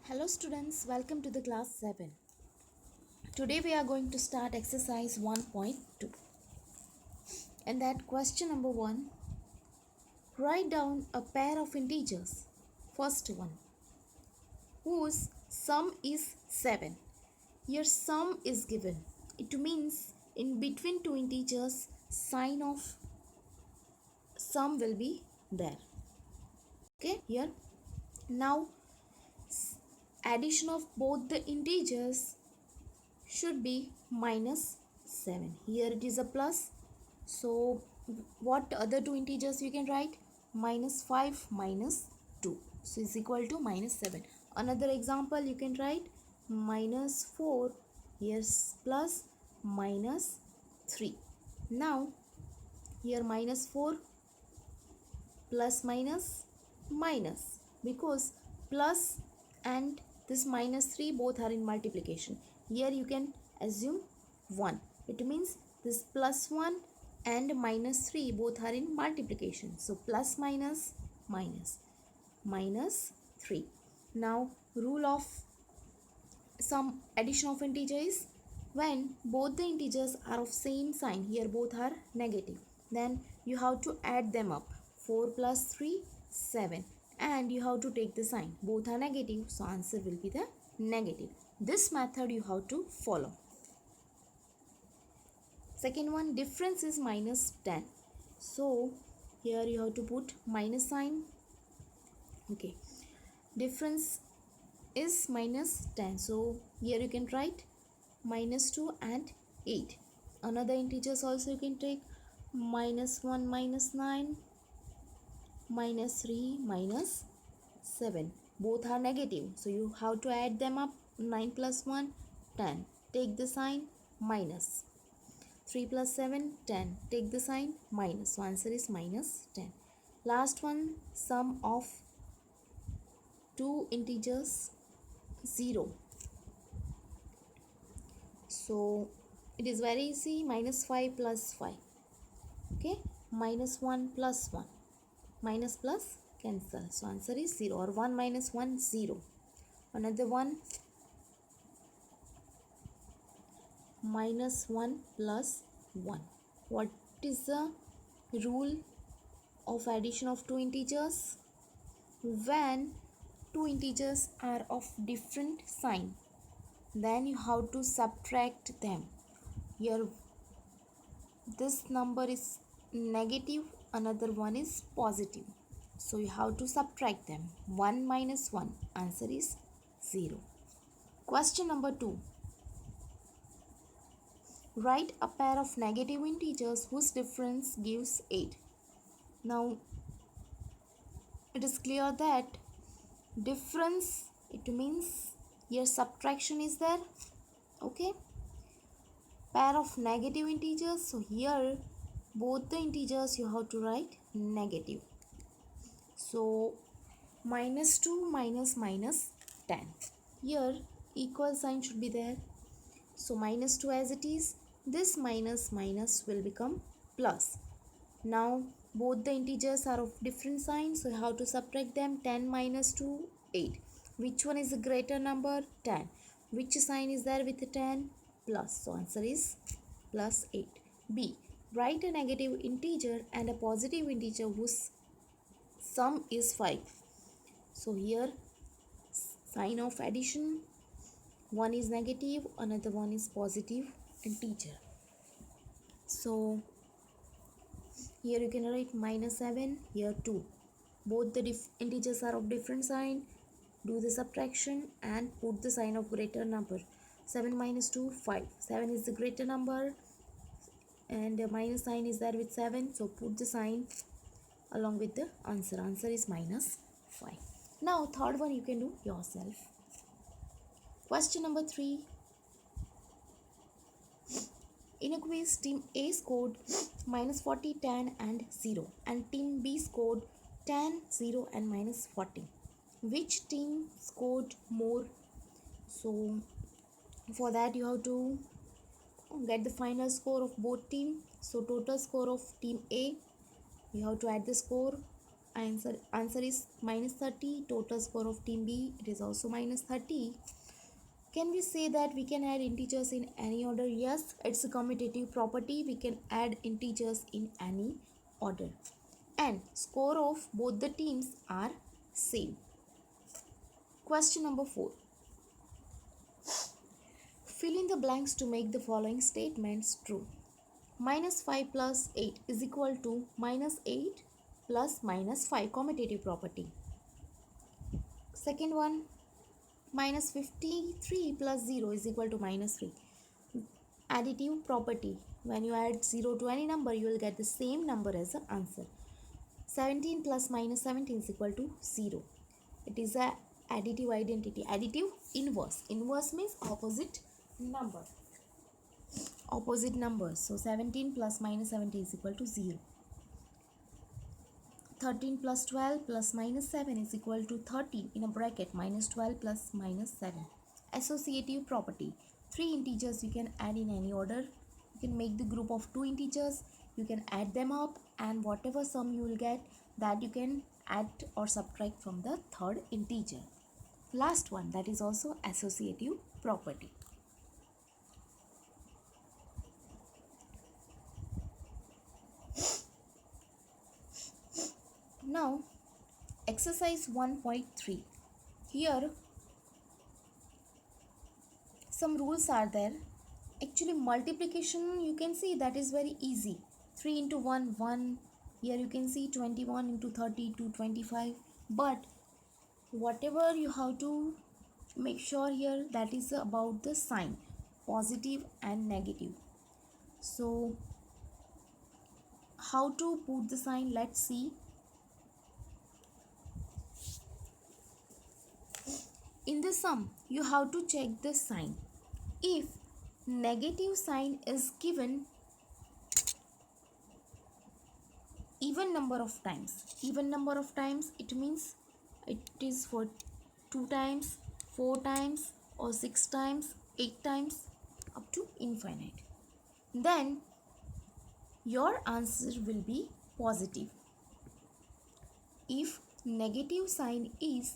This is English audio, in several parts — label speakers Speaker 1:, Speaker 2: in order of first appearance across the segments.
Speaker 1: Hello students, welcome to the class 7. Today we are going to start exercise 1.2. And that question number 1, write down a pair of integers. First one, whose sum is 7. Here sum is given. It means in between two integers, sign of sum will be there. Okay, here. Now addition of both the integers should be minus 7. Here it is a plus. So what other two integers you can write? Minus 5 minus 2. So is equal to minus 7. Another example you can write minus 4. Here's plus minus 3. Now here minus 4 plus minus minus, because plus and this minus 3 both are in multiplication. Here you can assume 1. It means this plus 1 and minus 3 both are in multiplication. So plus minus minus minus 3. Now rule of some addition of integers, when both the integers are of same sign, here both are negative, then you have to add them up. 4 plus 3 7, and you have to take the sign, both are negative, so answer will be the negative. This method you have to follow. Second one, difference is minus 10. So here you have to put minus sign. Okay, difference is minus 10, so here you can write minus 2 and 8. Another integers also you can take minus 1 minus 9 minus 3 minus 7. Both are negative, so you have to add them up. 9 plus 1 10, take the sign minus. 3 plus 7 10, take the sign minus. So answer is minus 10. Last one, sum of two integers 0. So it is very easy, minus 5 plus 5. Okay, minus 1 plus 1. Minus plus cancel. So answer is 0, or 1 minus 1 0. Another one, minus 1 plus 1. What is the rule of addition of two integers? When two integers are of different sign, then you have to subtract them. Here this number is negative, another one is positive, so you have to subtract them. 1 minus 1, answer is 0. Question number 2, write a pair of negative integers whose difference gives 8. Now it is clear that difference, it means here subtraction is there. Okay, pair of negative integers, so here both the integers you have to write negative. So minus 2 minus minus 10, here equal sign should be there. So minus 2 as it is, this minus minus will become plus. Now both the integers are of different signs, so you have to subtract them. 10 minus 2 8. Which one is the greater number? 10. Which sign is there with 10? Plus. So answer is plus 8. B, write a negative integer and a positive integer whose sum is 5. So here sign of addition, one is negative, another one is positive integer. So here you can write minus 7, here 2. Both the integers are of different sign. Do the subtraction and put the sign of greater number. 7 minus 2 5. 7 is the greater number and the minus sign is there with 7, so put the sign along with the answer. Answer is minus 5. Now third one you can do yourself. Question number 3, in a quiz, team A scored minus 40, 10 and 0, and team B scored 10, 0 and minus 40. Which team scored more? So for that you have to get the final score of both team. So total score of team A, you have to add the score. Answer is minus 30. Total score of team B, it is also minus 30. Can we say that we can add integers in any order? Yes, it's a commutative property. We can add integers in any order. And score of both the teams are same. Question number 4. Fill in the blanks to make the following statements true. Minus 5 plus 8 is equal to minus 8 plus minus 5, commutative property. Second one, minus 53 plus 0 is equal to minus 3. Additive property. When you add 0 to any number, you will get the same number as the answer. 17 plus minus 17 is equal to 0. It is a additive identity. Additive inverse. Inverse means opposite number. Opposite numbers. So 17 plus minus 17 is equal to 0. 13 plus 12 plus minus 7 is equal to 13 in a bracket minus 12 plus minus 7. Associative property. 3 integers you can add in any order. You can make the group of 2 integers. You can add them up, and whatever sum you will get, that you can add or subtract from the third integer. Last one, that is also associative property. Now, exercise 1.3. Here, some rules are there. Actually, multiplication, you can see that is very easy. 3 into 1, 1. Here you can see 21 into 30 to 25. But whatever you have to make sure here, that is about the sign, positive and negative. So, how to put the sign? Let's see. In the sum, you have to check the sign. If negative sign is given even number of times, it means it is for 2 times, 4 times, or 6 times, 8 times, up to infinite. Then your answer will be positive. If negative sign is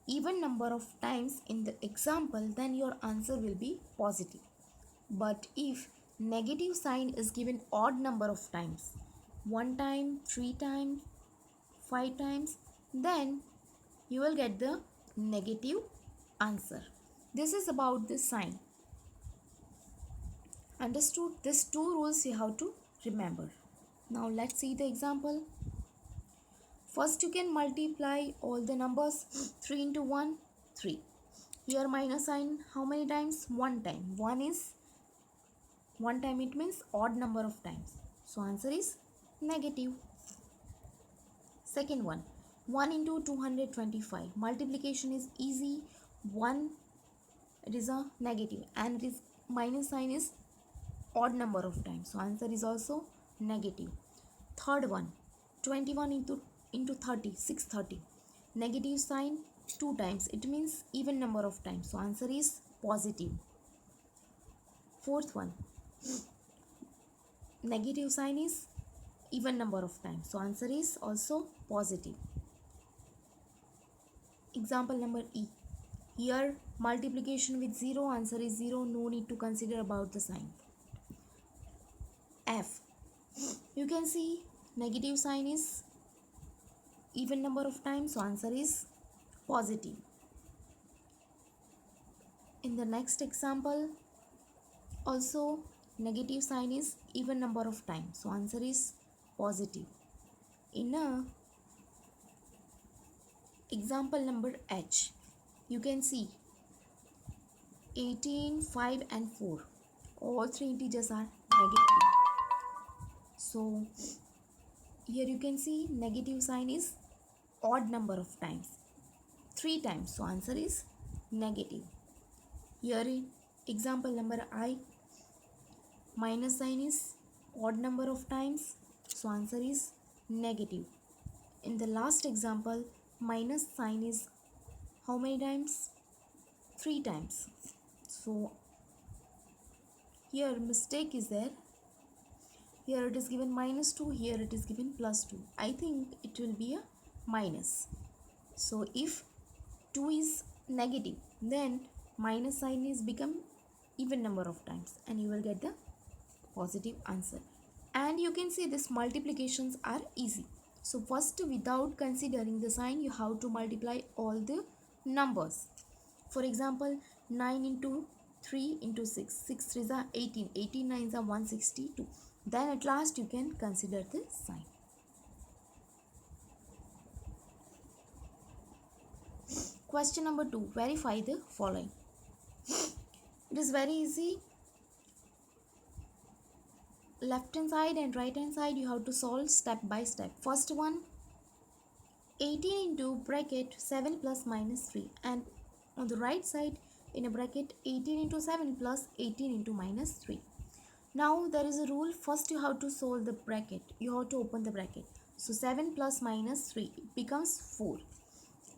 Speaker 1: even number of times in the example, then your answer will be positive. But if negative sign is given odd number of times, 1 time, 3 times, 5 times, then you will get the negative answer. This is about the sign. Understood? These 2 rules you have to remember. Now let's see the example. First, you can multiply all the numbers. 3 into 1, 3. Here minus sign, how many times? 1 time. 1 time, it means odd number of times. So answer is negative. Second one, 1 into 225. Multiplication is easy. 1, it is a negative, and it is minus sign is odd number of times. So answer is also negative. Third one, 21 into 30, 630. Negative sign 2 times. It means even number of times. So answer is positive. Fourth one, negative sign is even number of times. So answer is also positive. Example number E. Here multiplication with 0, answer is 0. No need to consider about the sign. F. You can see negative sign is even number of times, so answer is positive. In the next example, also negative sign is even number of times, so answer is positive. In example number H, you can see 18, 5 and 4. All 3 integers are negative. So here you can see negative sign is odd number of times, 3 times. So answer is negative. Here in example number I, minus sign is odd number of times. So answer is negative. In the last example, minus sign is how many times? 3 times. So here mistake is there. Here it is given minus 2, here it is given plus 2. I think it will be a minus. So if 2 is negative, then minus sign is become even number of times and you will get the positive answer. And you can see this multiplications are easy. So first, without considering the sign, you have to multiply all the numbers. For example, 9 into 3 into 6, 6 3s are 18, 18 9s are 162. Then at last you can consider the sign. Question number 2, verify the following. It is very easy. Left hand side and right hand side you have to solve step by step. First one, 18 into bracket 7 plus minus 3, and on the right side in a bracket 18 into 7 plus 18 into minus 3. Now there is a rule, first you have to solve the bracket, you have to open the bracket. So 7 plus minus 3 becomes 4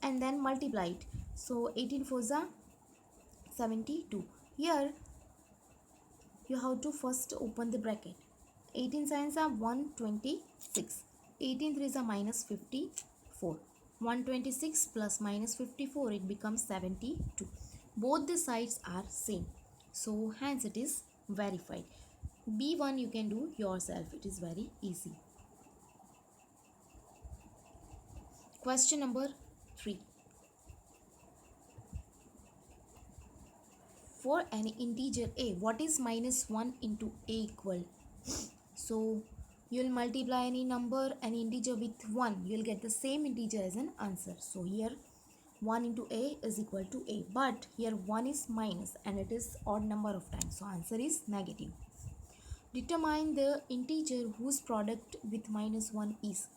Speaker 1: and then multiply it. So 18 4s are 72. Here you have to first open the bracket. 18 signs are 126. 18 3s are minus 54. 126 plus minus 54, it becomes 72. Both the sides are same. So hence it is verified. B1 you can do yourself. It is very easy. Question number 3. For an integer a, what is minus 1 into a equal? So you will multiply any number, any integer with 1. You will get the same integer as an answer. So here 1 into a is equal to a. But here 1 is minus and it is odd number of times. So answer is negative. Determine the integer whose product with minus 1 is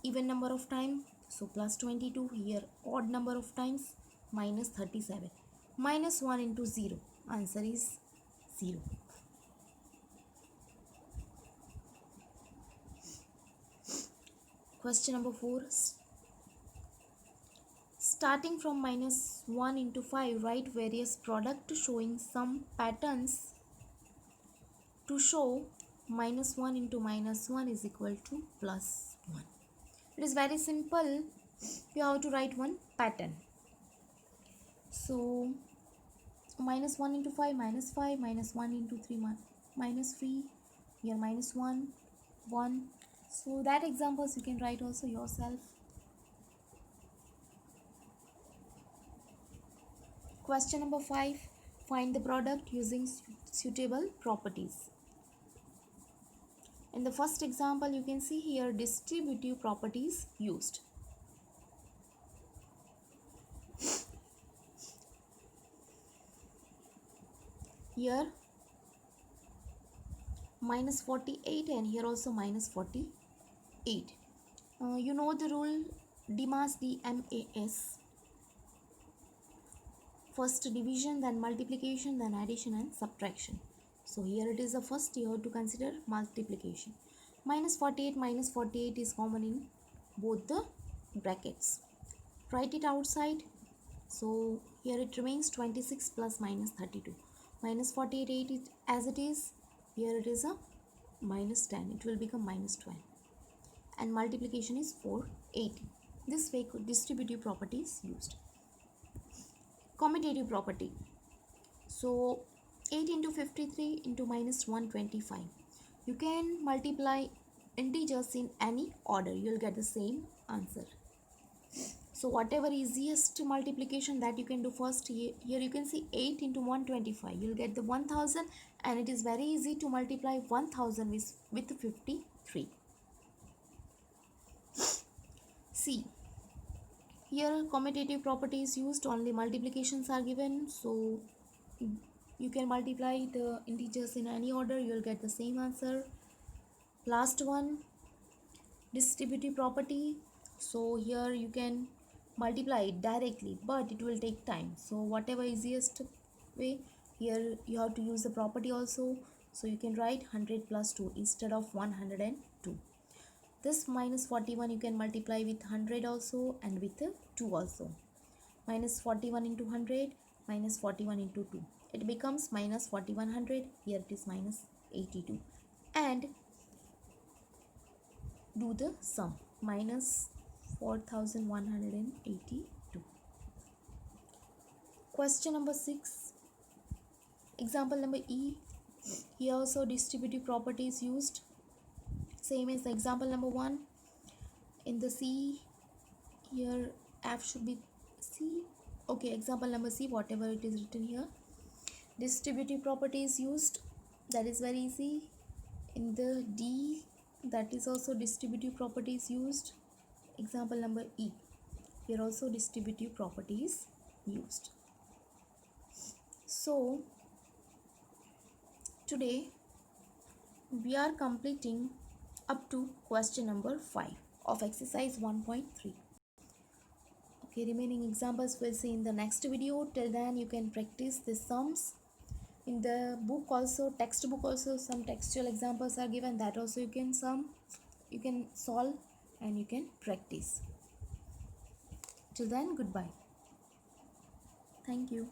Speaker 1: even number of times. So plus 22. Here odd number of times, minus 37. Minus 1 into 0. Answer is 0. Question number 4. Starting from minus 1 into 5, write various product showing some patterns to show minus 1 into minus 1 is equal to plus 1. It is very simple. You have to write one pattern. So minus 1 into 5, minus 5, minus 1 into 3, minus 3, here minus 1, 1. So that examples you can write also yourself. Question number 5. Find the product using suitable properties. In the first example, you can see here distributive properties used. Here minus 48 and here also minus 48. You know the rule DMAS, DMAS. First division, then multiplication, then addition and subtraction. So here it is the first, you have to consider multiplication. Minus 48 is common in both the brackets. Write it outside. So here it remains 26 plus minus 32. Minus 48 is as it is. Here it is a minus 10. It will become minus 12. And multiplication is 480. This way distributive property is used. Commutative property. So 8 into 53 into minus 125. You can multiply integers in any order. You will get the same answer. So whatever easiest multiplication that you can do first, here you can see 8 into 125. You will get the 1000 and it is very easy to multiply 1000 with 53. C. Here commutative property is used, only multiplications are given. So you can multiply the integers in any order, you will get the same answer. Last one, distributive property. So here you can multiply it directly, but it will take time. So whatever easiest way, here you have to use the property also. So you can write 100 plus 2 instead of 102. This minus 41 you can multiply with 100 also and with 2 also. Minus 41 into 100, minus 41 into 2. It becomes minus 4100. Here it is minus 82. And do the sum. minus 4182. Question number 6. Example number E. Here also distributive property is used. Same as the example number 1. In the C, here F should be C. Okay, example number C, whatever it is written here. Distributive property is used. That is very easy. In the D, that is also distributive property is used. Example number E. Here also distributive property is used. So, today we are completing up to question number 5 of exercise 1.3. Okay, remaining examples we'll see in the next video. Till then, you can practice the sums. In the book also, textbook also, some textual examples are given, that also you can solve and you can practice. Till then, goodbye. Thank you.